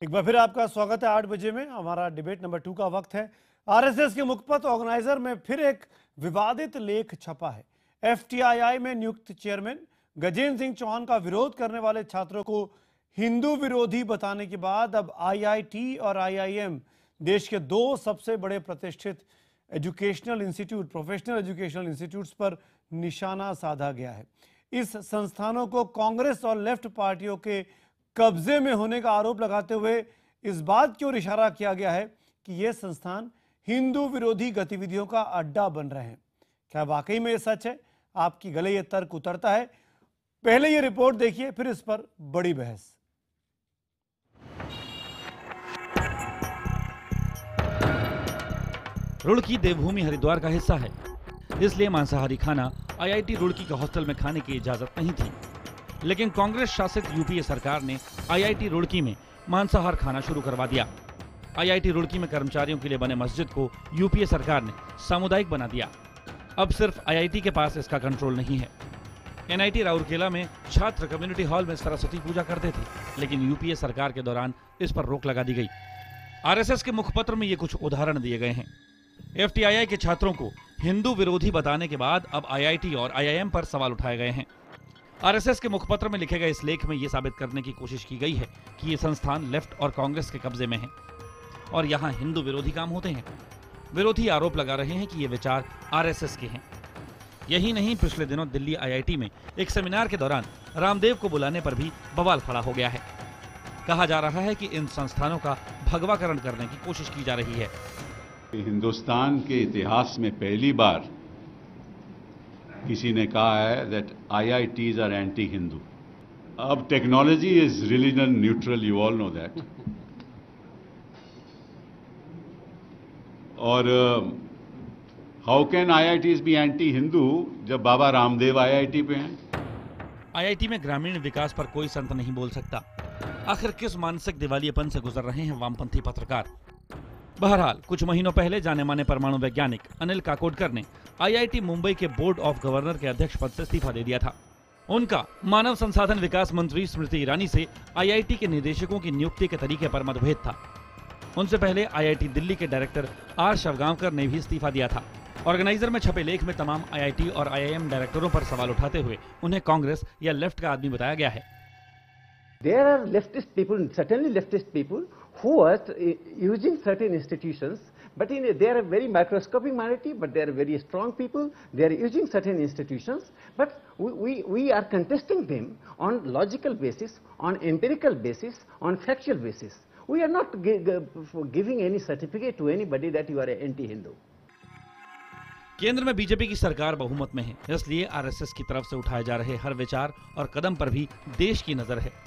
एक बार फिर आपका स्वागत है। 8 बजे में हमारा डिबेट नंबर 2 का वक्त है। आरएसएस के मुखपत्र ऑर्गेनाइजर में फिर एक विवादित लेख छपा है। एफटीआईआई में नियुक्त चेयरमैन गजेंद्र सिंह चौहान का विरोध करने वाले छात्रों को हिंदू विरोधी बताने के बाद अब आईआईटी और आईआईएम देश के दो सबसे बड़े प्रतिष्ठित educational institute professional educational institutes पर निशाना साधा गया है। इस संस्थानों को कांग्रेस और लेफ्ट पार्टियों के कब्जे में होने का आरोप लगाते हुए इस बात की ओर इशारा किया गया है कि ये संस्थान हिंदू विरोधी गतिविधियों का अड्डा बन रहे हैं। क्या वाकई में ये सच है? आपकी गले ये तर्क उतरता है? पहले ये रिपोर्ट देखिए, फिर इस पर बड़ी बहस। रुड़की देवभूमि हरिद्वार का हिस्सा है, इसलिए मांसाहारी खाना आईआईटी रुड़की के हॉस्टल में खाने की इजाजत नहीं थी। लेकिन कांग्रेस शासित यूपीए सरकार ने आईआईटी रुड़की में मांसाहार खाना शुरू करवा दिया। आईआईटी रुड़की में कर्मचारियों के लिए बने मस्जिद को यूपीए सरकार ने सामुदायिक बना दिया। अब सिर्फ आईआईटी के पास इसका कंट्रोल नहीं है। एनआईटी राउरकेला में छात्र कम्युनिटी हॉल में सरस्वती पूजा करते थे, लेकिन यूपीए सरकार के दौरान इस पर रोक लगा दी गई। आरएसएस के मुखपत्र में ये कुछ उदाहरण दिए गए हैं। एफटीआईआई के छात्रों को हिंदू विरोधी बताने के बाद अब आईआईटी और आईआईएम पर सवाल उठाए गए हैं। आरएसएस के मुखपत्र में लिखे गए इस लेख में यह साबित करने की कोशिश की गई है कि ये संस्थान लेफ्ट और कांग्रेस के कब्जे में है और यहाँ हिंदू विरोधी काम होते हैं। विरोधी आरोप लगा रहे हैं कि ये विचार आरएसएस के हैं। यही नहीं, पिछले दिनों दिल्ली आईआईटी में एक सेमिनार के दौरान रामदेव को बुलाने पर भी बवाल खड़ा हो गया है। कहा जा रहा है कि इन संस्थानों का भगवाकरण करने की कोशिश की जा रही है। हिंदुस्तान के इतिहास में पहली बार किसी ने कहा है that IITs are anti Hindu. अब technology is religion neutral, you all know that. और how can IITs be anti Hindu जब बाबा रामदेव IIT पे हैं? आईआईटी में ग्रामीण विकास पर कोई संत नहीं बोल सकता। आखिर किस मानसिक दिवालियेपन से गुजर रहे हैं वामपंथी पत्रकार? बहरहाल, कुछ महीनों पहले जाने माने परमाणु वैज्ञानिक अनिल काकोडकर ने आईआईटी मुंबई के बोर्ड ऑफ गवर्नर के अध्यक्ष पद से इस्तीफा दे दिया था। उनका मानव संसाधन विकास मंत्री स्मृति ईरानी से आईआईटी के निदेशकों की नियुक्ति के तरीके पर मतभेद था। उनसे पहले आईआईटी दिल्ली के डायरेक्टर आर शिवगांवकर ने भी इस्तीफा दिया था। ऑर्गेनाइजर में छपे लेख में तमाम आईआईटी और आईआईएम डायरेक्टरों पर सवाल उठाते हुए उन्हें कांग्रेस या लेफ्ट का आदमी बताया गया है। There are leftist people, certainly leftist people, who are using certain institutions, but they are a very microscopic minority, but they are very strong people. They are using certain institutions, but we are contesting them on logical basis, on empirical basis, on factual basis. We are not giving any certificate to anybody that you are an anti-Hindu. केंद्र में BJP की सरकार बहुमत में है, इसलिए RSS की तरफ से उठाए जा रहे हर विचार और कदम पर भी देश की नजर है।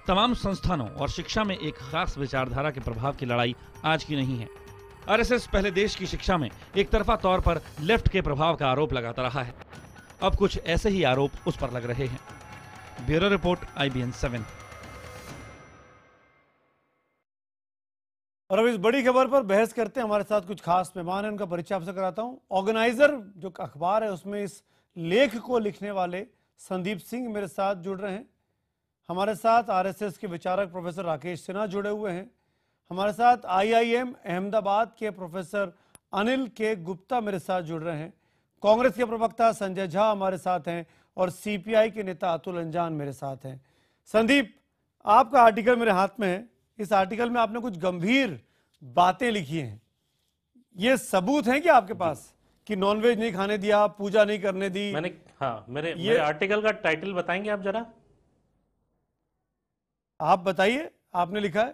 तमाम संस्थानों और शिक्षा में एक खास विचारधारा के प्रभाव की लड़ाई आज की नहीं है। आरएसएस पहले देश की शिक्षा में एक तरफा तौर पर लेफ्ट के प्रभाव का आरोप लगाता रहा है। अब कुछ ऐसे ही आरोप उस पर लग रहे हैं। Bureau report, IBN 7। और अब इस बड़ी खबर पर बहस करते हैं। हमारे साथ कुछ खास मेहमान हैं, उनका परिचय आपसे कराता हूं। ऑर्गेनाइजर जो अखबार है उसमें इस लेख को लिखने वाले संदीप सिंह मेरे साथ जुड़ रहे हैं। हमारे साथ आरएसएस के विचारक प्रोफेसर राकेश सिन्हा जुड़े हुए हैं। हमारे साथ आईआईएम अहमदाबाद के प्रोफेसर अनिल के गुप्ता मेरे साथ जुड़ रहे हैं। कांग्रेस के प्रवक्ता संजय झा हमारे साथ हैं और सीपीआई के नेता अतुल अंजान मेरे साथ हैं। संदीप, आपका आर्टिकल मेरे हाथ में है। इस आर्टिकल में आपने कुछ गंभीर बातें लिखी हैं। ये सबूत हैं क्या आपके पास कि नॉनवेज नहीं खाने दिया, पूजा नहीं करने दी? मेरे आर्टिकल का टाइटल बताएंगे आप जरा? आप बताइए, आपने लिखा है,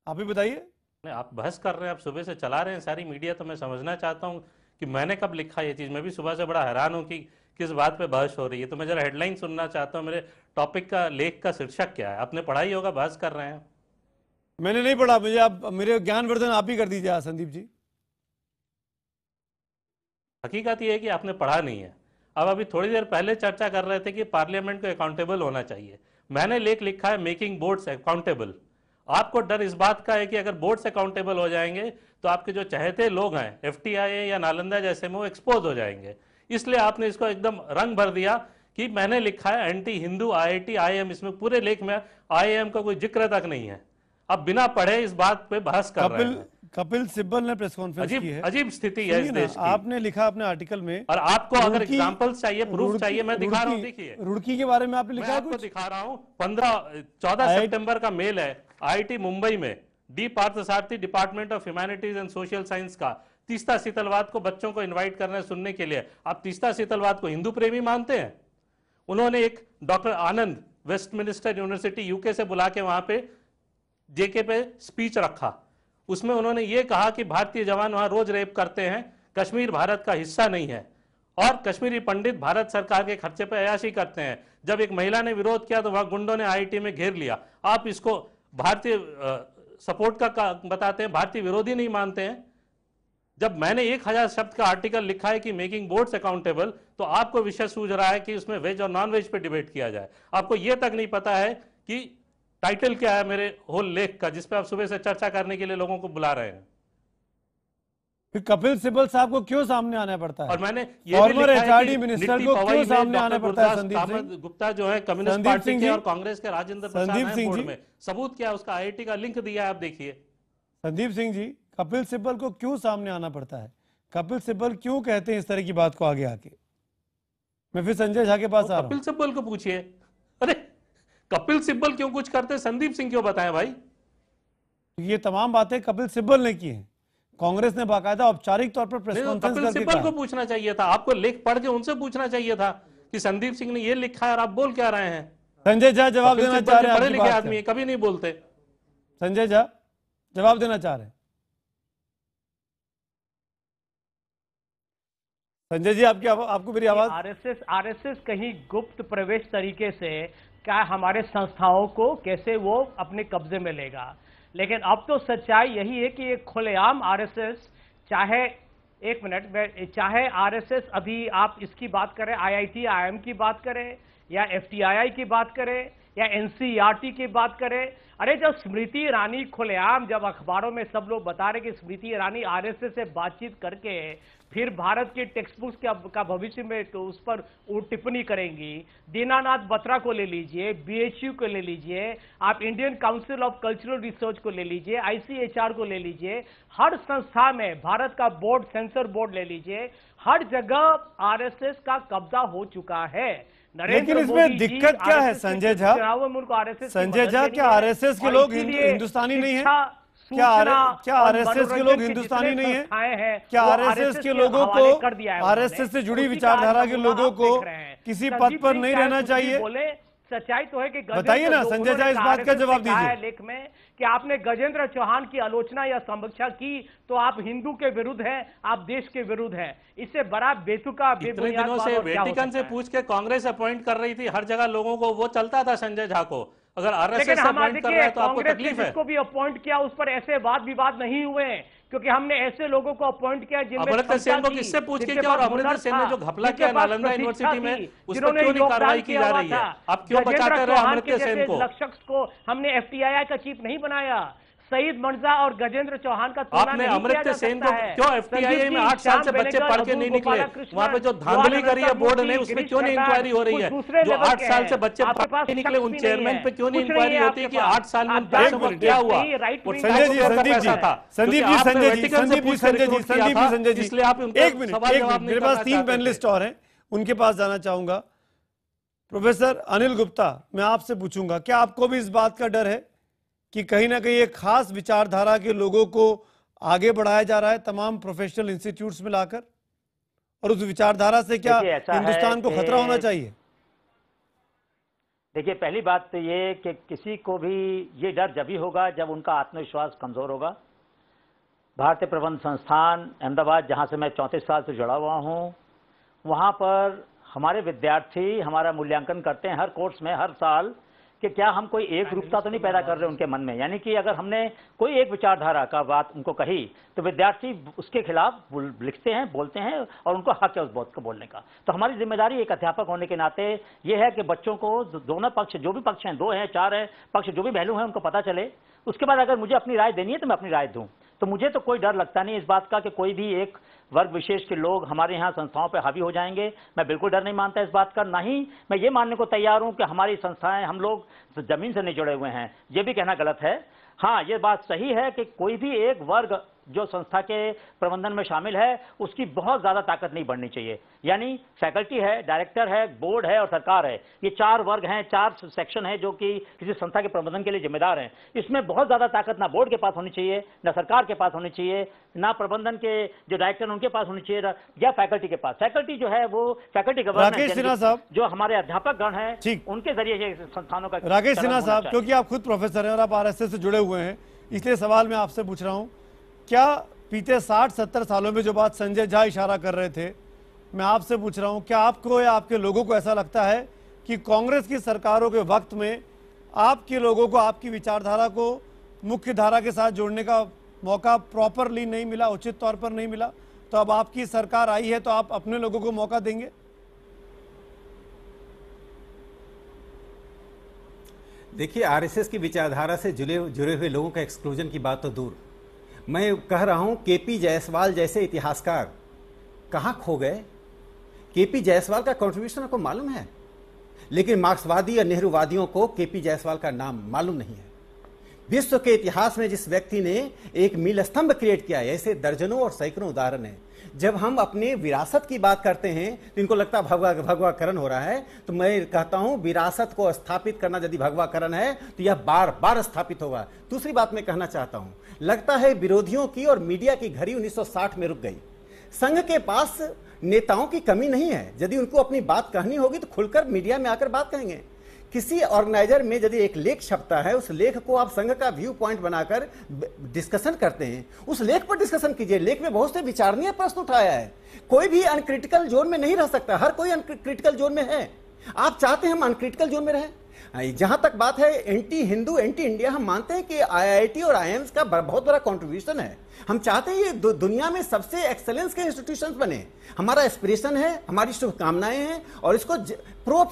आप ही बताइए। आप बहस कर रहे हैं, आप सुबह से चला रहे हैं सारी मीडिया, तो मैं समझना चाहता हूं कि मैंने कब लिखा ये चीज। मैं भी सुबह से बड़ा हैरान हूं कि किस बात पे बहस हो रही है। तो मैं जरा हेडलाइन सुनना चाहता हूं। मेरे टॉपिक का, लेख का शीर्षक क्या है? आपने पढ़ा ही होगा, बहस कर रहे हैं। मैंने नहीं पढ़ा, मुझे आप मेरे ज्ञानवर्धन आप ही कर दीजिए संदीप जी। हकीकत ये है कि आपने पढ़ा नहीं है। अब अभी थोड़ी देर पहले चर्चा कर रहे थे कि पार्लियामेंट को अकाउंटेबल होना चाहिए। मैंने लेख लिखा है मेकिंग बोर्ड्स अकाउंटेबल। आपको डर इस बात का है कि अगर बोर्ड्स अकाउंटेबल हो जाएंगे तो आपके जो चहेते लोग हैं एफटीआई या नालंदा जैसे में, वो एक्सपोज हो जाएंगे। इसलिए आपने इसको एकदम रंग भर दिया कि मैंने लिखा है एंटी हिंदू आईआईटी आईएम। इसमें पूरे लेख में आईएम का कोई जिक्र तक नहीं है। अब बिना पढ़े इस बात पे बहस कर रहे हैं। कपिल सिब्बल ने प्रेस कॉन्फ्रेंस की है। अजीब स्थिति है इस देश की। आपने लिखा अपने आर्टिकल में, और आपको अगर एग्जांपल्स चाहिए, प्रूफ चाहिए, मैं दिखा रहा हूं, देखिए रुड़की के बारे में आपने लिखा है आपको कुछ? दिखा रहा हूं, 14 सितंबर का मेल है आईआईटी मुंबई में D Parthasarathy department of humanities and social science का तीस्ता शीतलवाद को बच्चों को इनवाइट करने सुनने के लिए। आप तीस्ता शीतलवाद को हिंदू प्रेमी मानते हैं? उन्होंने एक डॉक्टर आनंद वेस्टमिनिस्टर यूनिवर्सिटी यूके से बुला के वहां पे जेके पे स्पीच रखा। उसमें उन्होंने ये कहा कि भारतीय जवान वहां रोज रेप करते हैं, कश्मीर भारत का हिस्सा नहीं है, और कश्मीरी पंडित भारत सरकार के खर्चे पर अयाशी करते हैं। जब एक महिला ने विरोध किया तो वहां गुंडों ने आईआईटी में घेर लिया। आप इसको भारतीय सपोर्ट का बताते हैं, भारतीय विरोधी नहीं मानते हैं। जब मैंने 1000 शब्द का आर्टिकल लिखा है कि मेकिंग बोर्ड्स अकाउंटेबल, तो आपको विषय सूझ रहा है कि उसमें वेज और नॉन वेज पे डिबेट किया जाए। आपको यह तक नहीं पता है कि टाइटल क्या है मेरे होल लेख का, जिसपे आप सुबह से चर्चा करने के लिए लोगों को बुला रहे हैं। फिर कपिल सिब्बल साहब को क्यों सामने आना पड़ता है? और मैंने ये भी लिखा है कि मिनिस्टर को क्यों सामने आना पड़ता है? संदीप सिंह गुप्ता जो है कम्युनिस्ट पार्टी के और कांग्रेस के राजेंद्र प्रसाद हैं बोर्ड में। सबूत क्या है उसका? आईआईटी का लिंक दिया है, आप देखिए। संदीप सिंह जी, कपिल सिब्बल को क्यों सामने आना पड़ता है? कपिल सिब्बल क्यों कहते हैं इस तरह की बात को आगे आके? मैं फिर संजय झा के पास आ रहा हूं। कपिल सिब्बल को पूछिए। अरे कपिल सिब्बल क्यों कुछ करते हैं, संदीप सिंह क्यों बताएं भाई? ये तमाम बातें कपिल सिब्बल ने की हैं। कांग्रेस ने बाकायदा औपचारिक तौर पर प्रेस कॉन्फ्रेंस कपिल सिब्बल को पूछना चाहिए था, आपको लेख पढ़ के उनसे पूछना चाहिए था कि संदीप सिंह ने ये लिखा है और आप बोल क्या रहे हैं। संजय झा जवाब देना चाह रहे हैं। पढ़े लिखे आदमी कभी नहीं बोलते। संजय झा जवाब देना चाह रहे हैं। संजय जी, आपको मेरी आवाज? आरएसएस कहीं गुप्त प्रवेश तरीके से क्या हमारे संस्थाओं को कैसे वो अपने कब्जे में लेगा, लेकिन अब तो सच्चाई यही है कि एक खुलेआम आरएसएस, चाहे आरएसएस अभी आप इसकी बात करें, आईआईटी आईएम की बात करें या एफटीआई की बात करें या एनसीईआरटी की बात करें। अरे जब स्मृति ईरानी खुलेआम, जब अखबारों में सब लोग बता रहे कि स्मृति ईरानी आरएसएस से बातचीत करके फिर भारत की टेक्स्ट बुक्स का भविष्य में तो उस पर टिप्पणी करेंगी। दीनानाथ बत्रा को ले लीजिए, बीएचयू को ले लीजिए, आप Indian council of cultural research को ले लीजिए, आईसीएचआर को ले लीजिए, हर संस्था में भारत का बोर्ड, सेंसर बोर्ड ले लीजिए, हर जगह आरएसएस का कब्जा हो चुका है। लेकिन इसमें दिक्कत क्या है संजय झा? संजय झा, क्या आरएसएस के लोग हिंदुस्तानी नहीं है? क्या आरएसएस के लोग हिंदुस्तानी नहीं है? क्या आरएसएस के लोगों को, आरएसएस से जुड़ी विचारधारा के लोगों को किसी पद पर नहीं रहना चाहिए? सच्चाई तो है कि बताइए ना संजय झा, इस बात का जवाब दीजिए। लेख में कि आपने गजेंद्र चौहान की आलोचना या समीक्षा की तो आप हिंदू के विरुद्ध हैं, आप देश के विरुद्ध हैं। इससे बड़ा बेतुका इतने दिनों से वेटिकन से पूछ के कांग्रेस अपॉइंट कर रही थी हर जगह लोगों को, वो चलता था संजय झा को। अगर आरएसएस अपॉइंट कर रहा है तो आपको तकलीफ है? जिसको भी अपॉइंट किया उस पर ऐसे वाद विवाद नहीं हुए, क्योंकि हमने ऐसे लोगों को अपॉइंट किया जिनमें अमृता सेन को किससे पूछ के किया? और अमृता सेन ने जो घपला किया नालंदा यूनिवर्सिटी में, उस पर क्यों नहीं कार्रवाई की जा रही है? आप क्यों बचाते रहे अमृता सेन को? शख्स को हमने एफटीआई का चीफ नहीं बनाया। सईद मंजा और गजेंद्र चौहान का आपने अमृता सेन को क्यों एफटीआई में 8 साल से बच्चे पढ़ के नहीं निकले? वहां पे जो धांधली करी है बोर्ड ने, उसमें क्यों नहीं इंक्वायरी हो रही है? जो 8 साल से बच्चे पढ़ के नहीं निकले, उन चेयरमैन पे क्यों नहीं इंक्वायरी होती है कि 8 साल में बच्चों को क्या हुआ? संजय जी, इसलिए आप एक मिनट, मेरे पास 3 पैनलिस्ट और हैं, उनके पास जाना चाहूंगा। प्रोफेसर अनिल गुप्ता, मैं आपसे पूछूंगा, क्या आपको भी इस बात का डर है कि कहीं ना कहीं एक खास विचारधारा के लोगों को आगे बढ़ाया जा रहा है तमाम प्रोफेशनल इंस्टीट्यूट्स में लाकर, और उस विचारधारा से क्या हिंदुस्तान को खतरा होना चाहिए? देखिए, पहली बात तो ये कि किसी को भी ये डर जब ही होगा जब उनका आत्मविश्वास कमजोर होगा। भारतीय प्रबंध संस्थान अहमदाबाद, जहां से मैं 34 साल से जुड़ा हुआ हूं, वहां पर हमारे विद्यार्थी हमारा मूल्यांकन करते हैं हर कोर्स में, हर साल, कि क्या हम कोई एक रूपता तो नहीं पैदा कर रहे उनके मन में। यानी कि अगर हमने कोई एक विचारधारा का बात उनको कही तो विद्यार्थी उसके खिलाफ लिखते हैं, बोलते हैं, और उनको हक है उस बात को बोलने का। तो हमारी जिम्मेदारी एक अध्यापक होने के नाते ये है कि बच्चों को दोनों पक्ष, जो भी पक्ष हैं, 2 हैं 4 हैं पक्ष, जो भी पहलू हैं, उनको पता चले। उसके बाद अगर मुझे अपनी राय देनी है तो मैं अपनी राय दूं। तो मुझे तो कोई डर लगता नहीं इस बात का कि कोई भी एक वर्ग विशेष के लोग हमारे यहाँ संस्थाओं पर हावी हो जाएंगे। मैं बिल्कुल डर नहीं मानता इस बात का। ना ही मैं ये मानने को तैयार हूं कि हमारी संस्थाएं, हम लोग जमीन से नहीं जुड़े हुए हैं, ये भी कहना गलत है। हाँ, ये बात सही है कि कोई भी एक वर्ग जो संस्था के प्रबंधन में शामिल है उसकी बहुत ज्यादा ताकत नहीं बढ़नी चाहिए। यानी फैकल्टी है, डायरेक्टर है, बोर्ड है और सरकार है, ये 4 वर्ग हैं, 4 सेक्शन हैं जो कि किसी संस्था के प्रबंधन के लिए जिम्मेदार हैं। इसमें बहुत ज्यादा ताकत ना बोर्ड के पास होनी चाहिए, ना सरकार के पास होनी चाहिए, ना प्रबंधन के जो डायरेक्टर उनके पास होनी चाहिए, या फैकल्टी के पास। फैकल्टी जो है वो फैकल्टी राकेश सिन्हा साहब, गवर्नेंस जो हमारे अध्यापक गण है ठीक, उनके जरिए ये संस्थानों का। राकेश सिन्हा साहब, क्योंकि आप खुद प्रोफेसर हैं और आप आरएसएस से जुड़े हुए हैं, इसलिए सवाल मैं आपसे पूछ रहा हूं, क्या बीते 60-70 सालों में जो बात संजय झा इशारा कर रहे थे, मैं आपसे पूछ रहा हूं, क्या आपको या आपके लोगों को ऐसा लगता है कि कांग्रेस की सरकारों के वक्त में आपके लोगों को आपकी विचारधारा को मुख्य धारा के साथ जोड़ने का मौका प्रॉपरली नहीं मिला, उचित तौर पर नहीं मिला, तो अब आपकी सरकार आई है तो आप अपने लोगों को मौका देंगे? देखिए, आरएसएस की विचारधारा से जुड़े हुए लोगों का एक्सक्लूजन की बात तो दूर, मैं कह रहा हूं केपी जायसवाल जैसे इतिहासकार कहां खो गए। केपी जायसवाल का कंट्रीब्यूशन आपको मालूम है, लेकिन मार्क्सवादी या नेहरूवादियों को केपी जायसवाल का नाम मालूम नहीं है। विश्व के इतिहास में जिस व्यक्ति ने एक मील स्तंभ क्रिएट किया है, ऐसे दर्जनों और सैकड़ों उदाहरण हैं। जब हम अपने विरासत की बात करते हैं तो इनको लगता है भगवाकरण हो रहा है, तो मैं कहता हूं विरासत को स्थापित करना यदि भगवाकरण है तो यह बार बार स्थापित होगा। दूसरी बात मैं कहना चाहता हूं, लगता है विरोधियों की और मीडिया की घड़ी 1960 में रुक गई। संघ के पास नेताओं की कमी नहीं है, यदि उनको अपनी बात कहनी होगी तो खुलकर मीडिया में आकर बात कहेंगे। किसी ऑर्गेनाइजर में यदि एक लेख छपता है, उस लेख को आप संघ का व्यू पॉइंट बनाकर डिस्कशन करते हैं, उस लेख पर डिस्कशन कीजिए। लेख में बहुत से विचारणीय प्रश्न उठाया है, कोई भी अनक्रिटिकल जोन में नहीं रह सकता, हर कोई अनक्रिटिकल जोन में है। आप चाहते हैं हम अनक्रिटिकल जोन में रहें? जहां तक बात है एंटी हिंदू एंटी इंडिया, हम मानते हैं कि आईआईटी और आईएम्स का बहुत बड़ा कंट्रीब्यूशन है। हम चाहते हैं ये दुनिया में सबसे एक्सेलेंस के इंस्टीट्यूशंस बने, हमारा एस्पिरेशन है, हमारी शुभकामनाएं हैं, और इसको प्रो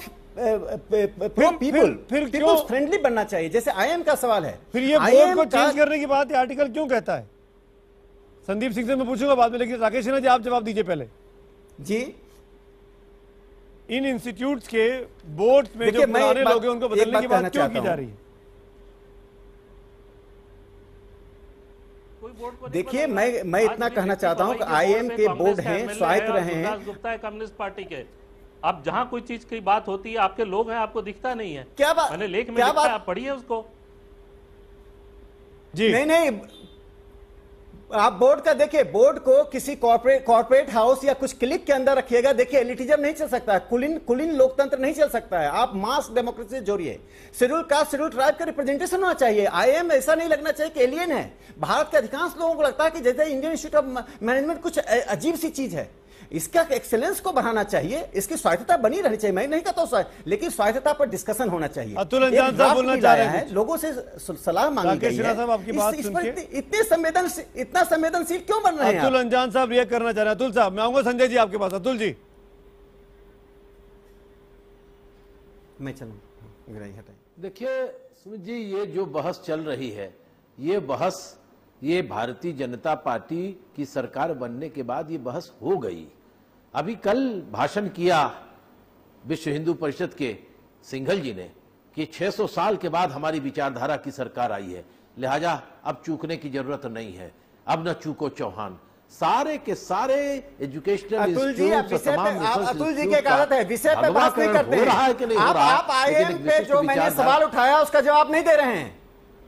पीपल फ्रेंडली बनना चाहिए, जैसे आईएम का सवाल है। फिर ये बोर्ड को चेंज करने की बात आर्टिकल क्यों कहता है? संदीप सिंह से मैं पूछूंगा बाद में, लेकिन राकेश सिन्हा जी आप जवाब दीजिए पहले जी। इन इंस्टीट्यूट्स के बोर्ड में जो पुराने लोग हैं उनको बदलने की बात क्यों की जा रही है? देखिए, मैं इतना कहना चाहता हूं कि आईएम के बोर्ड हैं, स्वायत्त रहे हैं। गुप्ता है कम्युनिस्ट पार्टी के। अब जहां कोई चीज की बात होती है, आपके लोग हैं, आपको दिखता नहीं है। क्या बात? मैंने लेख में लिखा है, आप पढ़िए उसको जी। नहीं, आप बोर्ड का देखिए, बोर्ड को किसी कॉर्पोरेट हाउस या कुछ क्लिक के अंदर रखिएगा। देखिए, एलिटिज्म नहीं चल सकता है, कुलीन लोकतंत्र नहीं चल सकता है। आप मास डेमोक्रेसी जोड़िए, शेड्यूल कास्ट शेड्यूल ट्राइब का रिप्रेजेंटेशन होना चाहिए। आईएम ऐसा नहीं लगना चाहिए कि एलियन है। भारत के अधिकांश लोगों को लगता है कि जैसे इंडियन इंस्टीट्यूट ऑफ मैनेजमेंट कुछ अजीब सी चीज है। इसका एक्सेलेंस को बढ़ाना चाहिए, इसकी स्वायत्तता बनी रहनी चाहिए। मैं नहीं कहता हूं, लेकिन स्वायत्तता पर डिस्कशन होना चाहिए। अतुल अंजान साहब बोलना चाह रहे हैं, लोगों से सलाह मांगी गई है। साहब आपकी बात सुन के इतना संवेदनशील क्यों बन रहे हैं? अतुल अंजान साहब रिएक्ट करना चाह रहे हैं। अतुल साहब, मैं आऊंगा संजय जी आपके पास। अतुल जी, मैं चलूं। देखिए सुमित जी, ये जो बहस चल रही है, ये बहस ये भारतीय जनता पार्टी की सरकार बनने के बाद ये बहस हो गई। अभी कल भाषण किया विश्व हिंदू परिषद के सिंघल जी ने कि 600 साल के बाद हमारी विचारधारा की सरकार आई है, लिहाजा अब चूकने की जरूरत नहीं है, अब न चूको चौहान। सारे के सारे एजुकेशनल अतुल जी की एक आदत है, विषय पे बात नहीं करते हैं। आप आईएम पे जो मैंने सवाल उठाया उसका जवाब नहीं दे रहे हैं।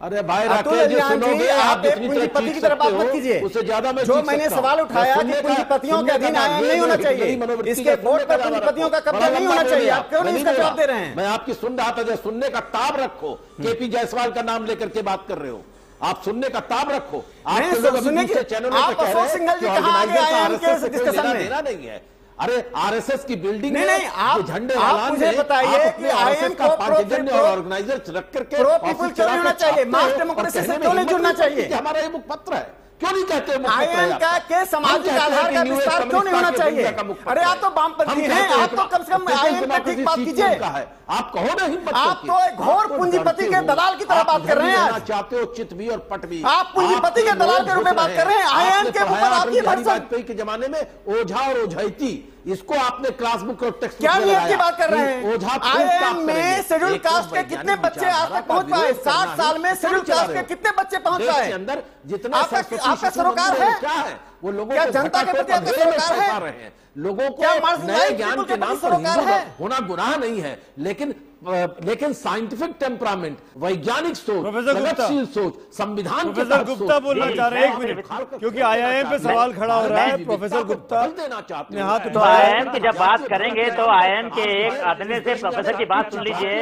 अरे भाई राकेश जी, सुनोगे आप जितनी पूंजीपति की तरफ बात मत कीजिए। उससे ज्यादा मैं जो मैंने सवाल उठाया कि पूंजीपतियों के अधीन आईएम नहीं होना चाहिए, इसके बोर्ड पर पूंजीपतियों का कब्जा नहीं होना चाहिए। आप क्यों नहीं इसका जवाब दे रहे हैं? मैं आपकी सुन रहा था, सुनने का ताब रखो। केपी जायसवाल का नाम लेकर के बात कर रहे हो, आप सुनने का ताब रखो। आप अशोक सिंघल जी कहां आ गए आईएम के डिस्कशन में? नहीं है। अरे आरएसएस की बिल्डिंग नहीं, आप झंडे मुझे बताइए कि आईएम को ऑर्गेनाइजर रख करके प्रो पीपल क्यों होना चाहिए, मास डेमोक्रेसी से क्यों नहीं जुड़ना चाहिए? हमारा ये मुखपत्र है, क्यों नहीं कहते? आईएम का के सामाजिक आधार का विस्तार क्यों नहीं होना चाहिए? अरे आप तो वामपंथी हैं, आप तो कम से कम आईएम पे ठीक बात कीजिए। आप कहो ना हिम्मत, आप तो एक घोर पूंजीपति के दलाल की तरह बात कर रहे हैं। आज चाहते हो चित भी और पट भी, आप पूंजीपति के दलाल के रूप में बात कर रहे हैं। आईएम के ऊपर आपकी वाजपेयी के जमाने में ओझा और ओझैती इसको आपने क्लास बुक और टेक्स्ट क्या नियम की बात कर रहे हैं? आईआईएम में शेड्यूल कास्ट के कितने बच्चे आज तक पहुंच पाए? 60 साल में शेड्यूल कास्ट के कितने बच्चे पहुंच पाए? अंदर जितना आपका सरोकार है? क्या है वो लोगों क्या को जनता के प्रति आपका सरोकार है? लोगों को क्या नए ज्ञान के नाम पर सरोकार हिंदू है? होना गुनाह नहीं है, लेकिन साइंटिफिक टेम्परामेंट, वैज्ञानिक सोच, प्रगतिशील सोच, संविधान के प्रोफेसर गुप्ता बोलना चाह रहे हैं, एक मिनट, क्योंकि आईआईएम पे सवाल खड़ा हो रहा है। प्रोफेसर गुप्ता ने हाथ तो आईआईएम की जब बात करेंगे तो आईआईएम के एक आदमी से प्रोफेसर की बात सुन लीजिए।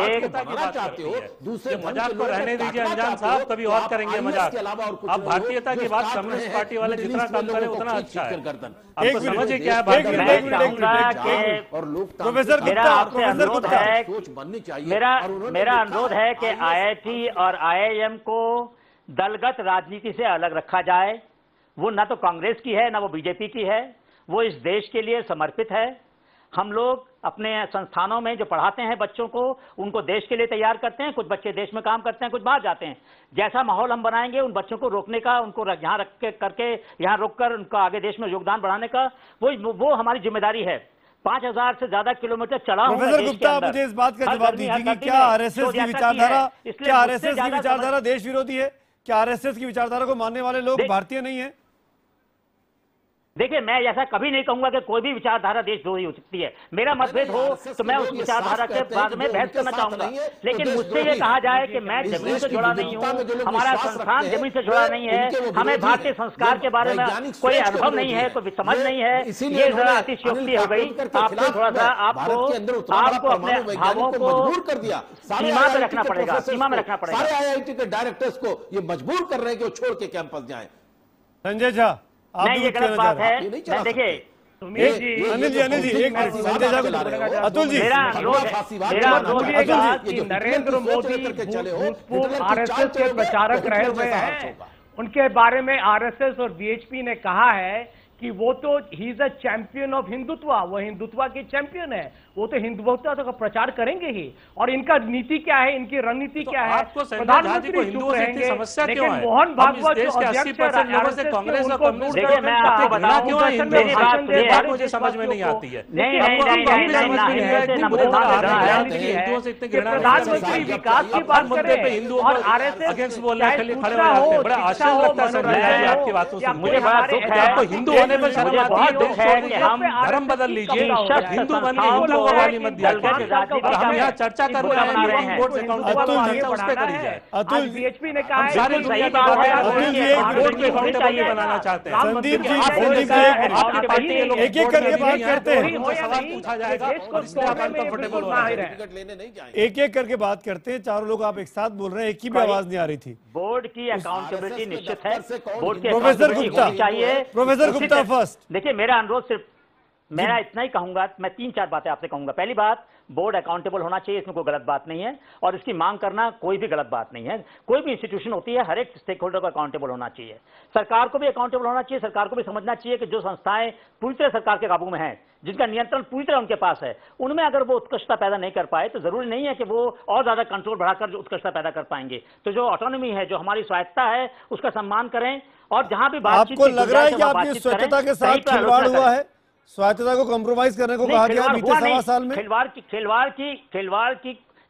एक चाहते हो दूसरे मजाक को रहने दीजिए अंजान साहब, कभी और करेंगे मजाक। आप भारतीयता की बात कम्युनिस्ट पार्टी वाले जितना कम करें उतना अच्छा है। आपको समझिए क्या है प्रोफेसर मेरा आपसे अनुरोध है, मेरा अनुरोध है कि आईआईटी और आईआईएम को दलगत राजनीति से अलग रखा जाए। वो ना तो कांग्रेस की है ना वो बीजेपी की है, वो इस देश के लिए समर्पित है। हम लोग अपने संस्थानों में जो पढ़ाते हैं बच्चों को, उनको देश के लिए तैयार करते हैं। कुछ बच्चे देश में काम करते हैं, कुछ बाहर जाते हैं। जैसा माहौल हम बनाएंगे उन बच्चों को रोकने का, उनको यहाँ रख के करके यहाँ रोककर उनका आगे देश में योगदान बढ़ाने का, वो हमारी जिम्मेदारी है। 5000 से ज्यादा किलोमीटर चला हूं प्रोफेसर गुप्ता, आप मुझे इस बात का जवाब दीजिए कि क्या आरएसएस की विचारधारा देश विरोधी है? क्या आरएसएस की विचारधारा को मानने वाले लोग भारतीय नहीं है? देखिए, मैं ऐसा कभी नहीं कहूंगा कि कोई भी विचारधारा देशद्रोही हो सकती है। मेरा मतभेद हो तो मैं उस विचारधारा के बारे में बहस करना चाहूंगा, लेकिन मुझसे ये कहा जाए कि मैं जमीन से जुड़ा नहीं हूं, हमारा संस्थान जमीन से जुड़ा नहीं है, हमें भारतीय संस्कार के बारे में कोई अनुभव नहीं है, कोई समझ नहीं है, ये जरा अतिशयोक्ति हो गई। आपको थोड़ा सा आपको अपने भावों को सीमा में रखना पड़ेगा, सीमा में रखना पड़ेगा। सारे आईआईटी के डायरेक्टर्स को ये मजबूर कर रहे हैं कि वो छोड़ के कैंपस जाएं। संजय झा, नहीं, ये गलत बात है। देखिए अनिल जी एक मिनट, संजय झा को, अतुल जी, मेरा अनुरोध कि नरेंद्र मोदी भूतपूर्व आरएसएस के प्रचारक रहे हुए हैं, उनके बारे में आरएसएस और बीएचपी ने कहा है कि वो तो he is a champion of Hindutva, वो हिंदुत्व की चैंपियन है, वो तो हिंदुत्व का प्रचार करेंगे ही। और इनका नीति क्या है, इनकी रणनीति क्या है? प्रधानमंत्री चुप रहेंगे, लेकिन मोहन भागवत जो अध्यक्ष कांग्रेस और कम्युनिस्ट मुझे समझ में नहीं आती है। प्रधानमंत्री विकास की बात करें और आरएसएस अगेंस्ट बोलने के लिए खड़े हो जाते हैं, बड़ा आश्चर्य लगता है समझ आपकी बातों से। मुझे बड़ा दुख है, आपको हिंदू होने पर शर्म आती है कि हम धर्म बदल लीजिए, हिंदू बनिए, हिंदू वाली मत दिया। और हम यहाँ चर्चा कर रहे हैं बोर्ड से अकाउंटेबल उस पे करी जाए। अतुल बीएचपी ने कहा सारी दुनिया की बात है, बोर्ड के अकाउंटेबल बनाना चाहते हैं। संदीप जी एक एक करके बात करते हैं, सवाल पूछा जाएगा, आप अनकंफर्टेबल हो रहे हैं। एक एक करके बात करते हैं। चारों लोग आप एक साथ बोल रहे हैं, एक ही भी आवाज नहीं आ रही थी। बोर्ड की अकाउंटेबिलिटी निश्चित है, बोर्ड की प्रोफेसर गुप्ता चाहिए। Professor Gupta first. देखिए, मेरा अनुरोध सिर्फ मैं इतना ही कहूंगा, मैं 3-4 बातें आपसे कहूंगा। पहली बात, बोर्ड अकाउंटेबल होना चाहिए, इसमें कोई गलत बात नहीं है, और इसकी मांग करना कोई भी गलत बात नहीं है। कोई भी इंस्टीट्यूशन होती है, हर एक स्टेक होल्डर को अकाउंटेबल होना चाहिए। सरकार को भी अकाउंटेबल होना चाहिए। सरकार को भी समझना चाहिए कि जो संस्थाएं पूरी तरह सरकार के काबू में हैं, जिनका नियंत्रण पूरी तरह उनके पास है, उनमें अगर वो उत्कृष्टता पैदा नहीं कर पाए तो जरूरी नहीं है कि वो और ज्यादा कंट्रोल बढ़ाकर जो उत्कृष्टता पैदा कर पाएंगे। तो जो ऑटोनॉमी है, जो हमारी स्वायत्ता है, उसका सम्मान करें। और जहां भी बातचीत, आपको लग रहा है कि आपकी स्वच्छता के साथ खिलवाड़ हुआ है? स्वायत्तता को कॉम्प्रोमाइज करने को कहा गया बीते 1.25 साल में?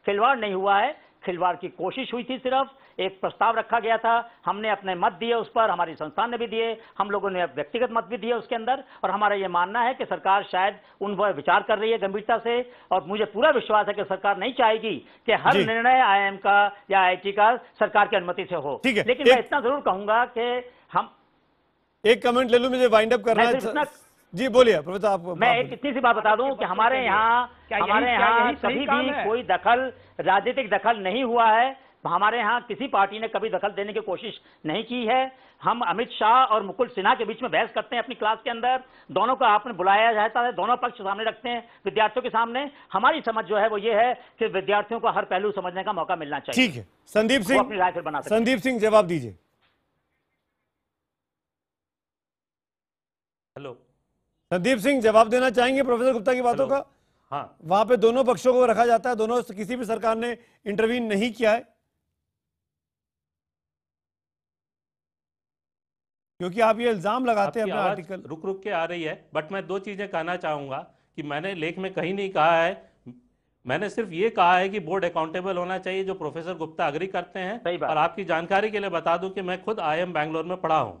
खिलवाड़ नहीं हुआ है, खिलवाड़ की कोशिश हुई थी। सिर्फ एक प्रस्ताव रखा गया था, हमने अपने मत दिए उस पर, हमारी संस्थान ने भी दिए, हम लोगों ने व्यक्तिगत मत भी दिए उसके अंदर। और हमारा यह मानना है कि सरकार शायद उन पर विचार कर रही है गंभीरता से, और मुझे पूरा विश्वास है कि सरकार नहीं चाहेगी कि हर निर्णय आईआईएम का या आईआईटी का सरकार की अनुमति से हो। लेकिन मैं इतना जरूर कहूंगा कि हम एक कमेंट ले लूं, मुझे वाइंड अप करना है। जी बोलिए प्रोफेसर। आपको मैं एक इतनी सी बात बता दूं कि हमारे यहाँ कभी भी कोई दखल, राजनीतिक दखल नहीं हुआ है। हमारे यहाँ किसी पार्टी ने कभी दखल देने की कोशिश नहीं की है। हम अमित शाह और मुकुल सिन्हा के बीच में बहस करते हैं अपनी क्लास के अंदर, दोनों को आपने बुलाया जाता है, दोनों पक्ष सामने रखते हैं विद्यार्थियों के सामने। हमारी समझ जो है वो ये है कि विद्यार्थियों को हर पहलू समझने का मौका मिलना चाहिए। ठीक है, संदीप सिंह अपनी राय फिर बना सकते। संदीप सिंह जवाब दीजिए। हेलो संदीप सिंह, जवाब देना चाहेंगे प्रोफेसर गुप्ता की बातों का? हाँ, वहां पे दोनों पक्षों को रखा जाता है, दोनों किसी भी सरकार ने इंटरवीन नहीं किया है। क्योंकि आप ये इल्जाम लगाते हैं आपकी अपना आवाज आर्टिकल। रुक रुक के आ रही है, बट मैं दो चीजें कहना चाहूंगा कि मैंने लेख में कहीं नहीं कहा है, मैंने सिर्फ ये कहा है कि बोर्ड अकाउंटेबल होना चाहिए, जो प्रोफेसर गुप्ता अग्री करते हैं। और आपकी जानकारी के लिए बता दूं कि मैं खुद IIM बैंगलोर में पढ़ा हूं,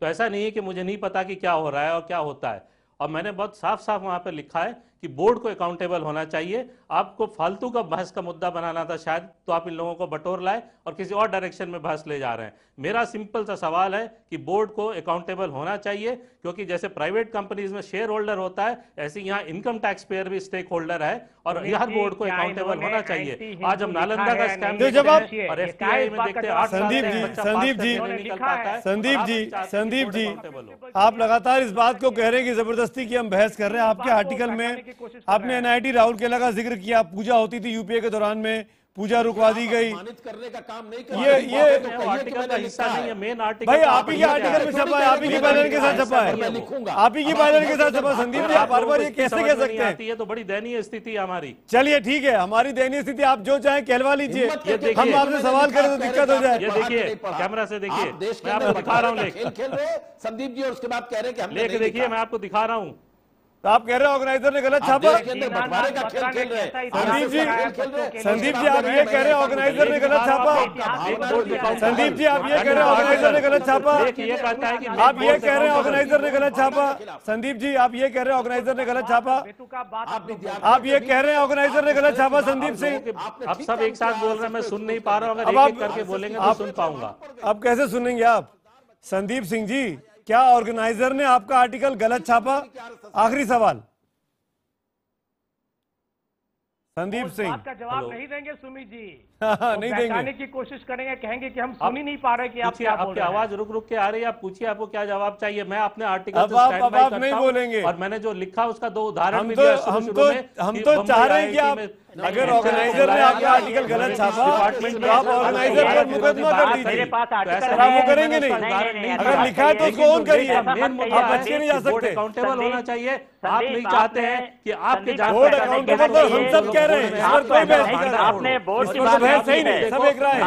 तो ऐसा नहीं है कि मुझे नहीं पता कि क्या हो रहा है और क्या होता है। और मैंने बहुत साफ साफ वहां पर लिखा है कि बोर्ड को अकाउंटेबल होना चाहिए। आपको फालतू का बहस का मुद्दा बनाना था शायद, तो आप इन लोगों को बटोर लाए और किसी और डायरेक्शन में बहस ले जा रहे हैं। मेरा सिंपल सा सवाल है कि बोर्ड को अकाउंटेबल होना चाहिए, क्योंकि जैसे प्राइवेट कंपनीज में शेयर होल्डर होता है, ऐसे यहाँ इनकम टैक्स पेयर भी स्टेक होल्डर है, और हर बोर्ड को अकाउंटेबल होना चाहिए। आज हम नालंदा का स्कैम और FTI में देखते हैं संदीप जी, आप लगातार इस बात को कह रहे हैं कि जबरदस्ती की हम बहस कर रहे हैं। आपके आर्टिकल में आपने NIT राउरकेला का जिक्र किया, पूजा होती थी यूपीए के दौरान में, पूजा रुकवा दी गई। करने का काम नहीं ये आर्टिकल का हिस्सा नहीं है, मेन आर्टिकल भाई आप ही के आर्टिकल में छपा है, आप ही की बैनर के साथ छपा है, आप ही की बैनर के साथ छपा। संदीप जी, आप बार बार ये कैसे कह सकते हैं? ये तो बड़ी दयनीय स्थिति है हमारी। चलिए ठीक है, हमारी दयनीय स्थिति आप जो चाहे कहलवा लीजिए, हम आपसे सवाल करें तो दिक्कत हो जाए। ये देखिए, कैमरा से देखिए, मैं आपको दिखा रहा हूँ लेख। खेल रहे संदीप जी, और उसके बाद कह रहे हैं कि लेख देखिए, मैं आपको दिखा रहा हूँ। तो आप कह रहे हैं ऑर्गेनाइजर ने गलत छापा? बंटवारे का खेल खेल रहे हैं संदीप जी, आप ये कह रहे हैं ऑर्गेनाइजर ने गलत छापा? संदीप जी, आप ये कह रहे हैं ऑर्गेनाइजर ने गलत छापा? आप ये कह रहे हैं ऑर्गेनाइजर ने गलत छापा? संदीप जी, आप ये कह रहे हैं ऑर्गेनाइजर ने गलत छापा? आप ये कह रहे हैं ऑर्गेनाइजर ने गलत छापा? संदीप सिंह, अब सब एक साथ बोल रहे हैं, मैं सुन नहीं पा रहा हूँ। अगर एक-एक करके बोलेंगे तो सुन पाऊंगा। अब कैसे सुनेंगे आप? संदीप सिंह जी, क्या ऑर्गेनाइजर ने आपका आर्टिकल गलत छापा? आखिरी सवाल संदीप सिंह। बात का जवाब नहीं देंगे सुमित जी, नहीं देंगे की कोशिश करेंगे, कहेंगे कि हम सुन ही नहीं पा रहे कि आप क्या बोल आपकी रहे हैं। आवाज रुक रुक के आ रही है, आप पूछिए आपको क्या जवाब चाहिए। मैं अपने आर्टिकल अब आप नहीं बोलेंगे, और मैंने जो लिखा उसका दो उदाहरण हम तो चाह रहे हैं कि आप, अगर ऑर्गेनाइजर ने आपका आर्टिकल गलत छापा तो आप ऑर्गेनाइजर पर मुकदमा कर दीजिए। आप वो करेंगे नहीं, अगर लिखा है तो उसको ऑन करिए, आप बच्चे नहीं जा सकते। अकाउंटेबल होना चाहिए। आप नहीं चाहते हैं कि आपके बोर्ड अकाउंटेबल, तो हम सब कह रहे हैं, इस पर कोई बहस नहीं कर रहा। आपने बोर्ड की बात सही नहीं, सब एक राय है।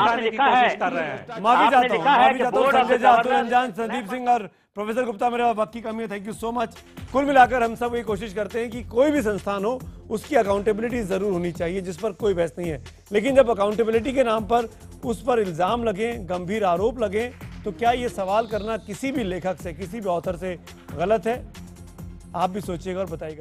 माफी चाहता हूँ, माफी चाहता हूँ संजय झा, अतुल रंजन, संदीप सिंह और प्रोफेसर गुप्ता, मेरे वक्त की कमी है, थैंक यू सो मच। कुल मिलाकर हम सब ये कोशिश करते हैं कि कोई भी संस्थान हो उसकी अकाउंटेबिलिटी जरूर होनी चाहिए, जिस पर कोई बहस नहीं है। लेकिन जब अकाउंटेबिलिटी के नाम पर उस पर इल्जाम लगे, गंभीर आरोप लगे, तो क्या ये सवाल करना किसी भी लेखक से, किसी भी ऑथर से गलत है? आप भी सोचिएगा और बताइएगा।